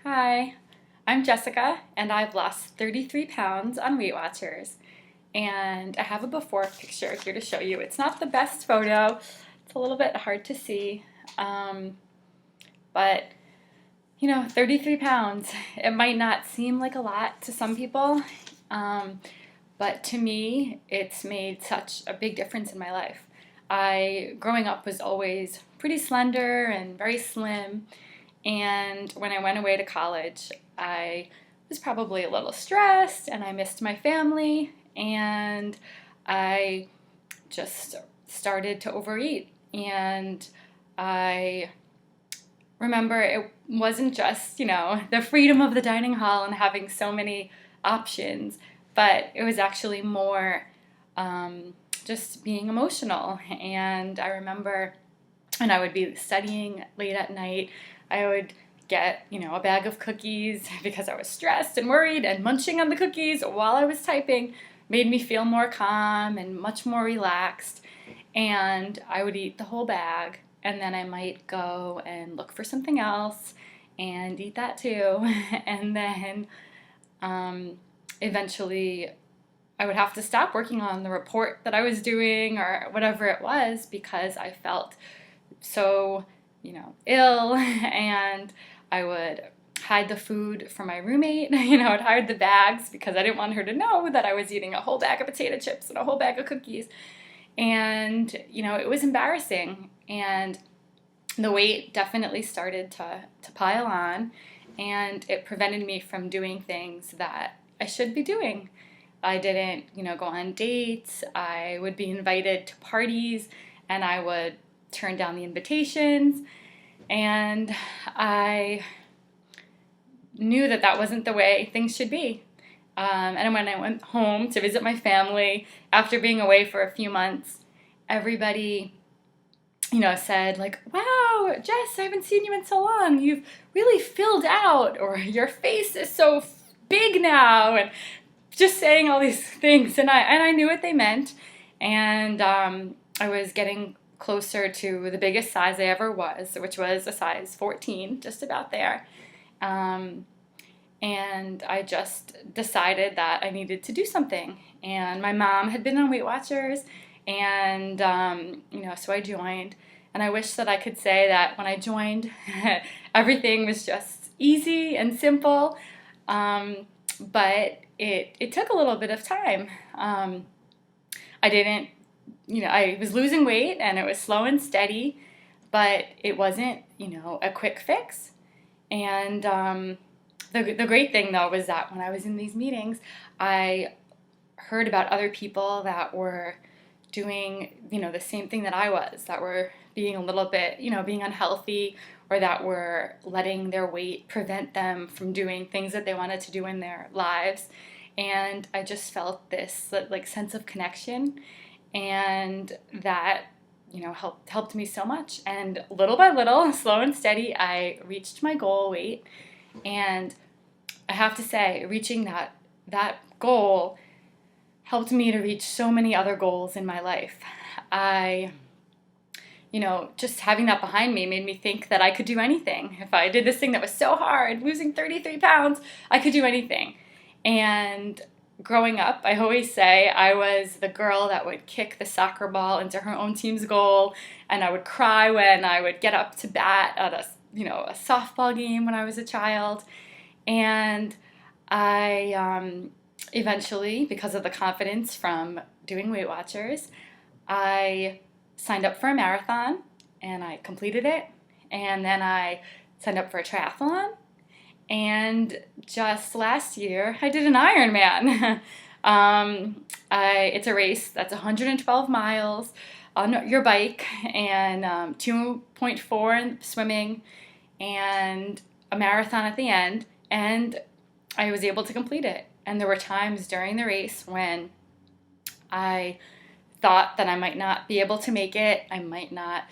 Hi, I'm Jessica, and I've lost 33 pounds on Weight Watchers. And I have a before picture here to show you. It's not the best photo, it's a little bit hard to see. Um, but, 33 pounds, it might not seem like a lot to some people, um, but to me, it's made such a big difference in my life. Growing up, was always pretty slender and very slim. And when I went away to college, I was probably a little stressed and I missed my family and I just started to overeat. And I remember it wasn't just, the freedom of the dining hall and having so many options, but it was actually more just being emotional. And I remember when I would be studying late at night, I would get, a bag of cookies because I was stressed and worried, and munching on the cookies while I was typing made me feel more calm and much more relaxed. And I would eat the whole bag, and then I might go and look for something else and eat that too. And then eventually I would have to stop working on the report that I was doing or whatever it was because I felt so, ill, and I would hide the food from my roommate. I'd hide the bags because I didn't want her to know that I was eating a whole bag of potato chips and a whole bag of cookies. And, it was embarrassing. And the weight definitely started to pile on, and it prevented me from doing things that I should be doing. I didn't, go on dates. I would be invited to parties, and I would turn down the invitations. And I knew that that wasn't the way things should be. And when I went home to visit my family after being away for a few months, everybody, said like, "Wow, Jess, I haven't seen you in so long. You've really filled out," or "Your face is so big now," and just saying all these things. And I knew what they meant. And I was getting closer to the biggest size I ever was, which was a size 14, just about there. And I just decided that I needed to do something. And my mom had been on Weight Watchers, and so I joined. And I wish that I could say that when I joined, everything was just easy and simple, but it took a little bit of time. I didn't, I was losing weight, and it was slow and steady, but it wasn't, a quick fix. And the great thing, though, was that when I was in these meetings, I heard about other people that were doing, the same thing that I was, that were being a little bit, being unhealthy, or that were letting their weight prevent them from doing things that they wanted to do in their lives. And I just felt this like sense of connection, and that helped me so much. And little by little, slow and steady, I reached my goal weight. And I have to say, reaching that goal helped me to reach so many other goals in my life. Just having that behind me made me think that I could do anything. If I did this thing that was so hard, losing 33 pounds, I could do anything. And growing up, I always say I was the girl that would kick the soccer ball into her own team's goal, and I would cry when I would get up to bat at a softball game when I was a child. And I eventually, because of the confidence from doing Weight Watchers, I signed up for a marathon, and I completed it. And then I signed up for a triathlon. And just last year, I did an Ironman. It's a race that's 112 miles on your bike, and 2.4 in swimming, and a marathon at the end. And I was able to complete it. And there were times during the race when I thought that I might not be able to make it. I might not,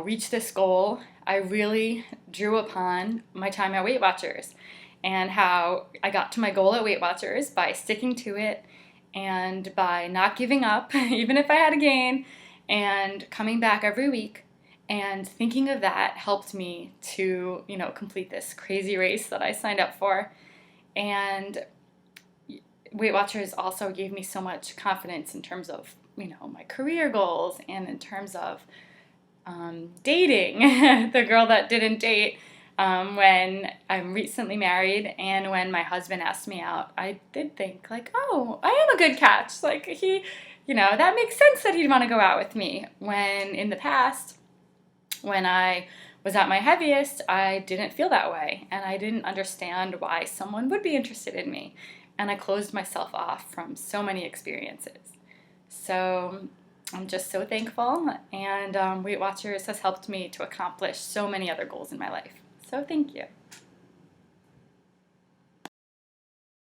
reach this goal. I really drew upon my time at Weight Watchers and how I got to my goal at Weight Watchers by sticking to it and by not giving up, even if I had a gain, and coming back every week And thinking of that helped me to, complete this crazy race that I signed up for. And Weight Watchers also gave me so much confidence in terms of, my career goals, and in terms of dating. The girl that didn't date when I'm recently married, and when my husband asked me out, I did think like, oh, I am a good catch. Like that makes sense that he'd want to go out with me. When in the past, when I was at my heaviest, I didn't feel that way, and I didn't understand why someone would be interested in me. And I closed myself off from so many experiences. So I'm just so thankful, and Weight Watchers has helped me to accomplish so many other goals in my life. So thank you.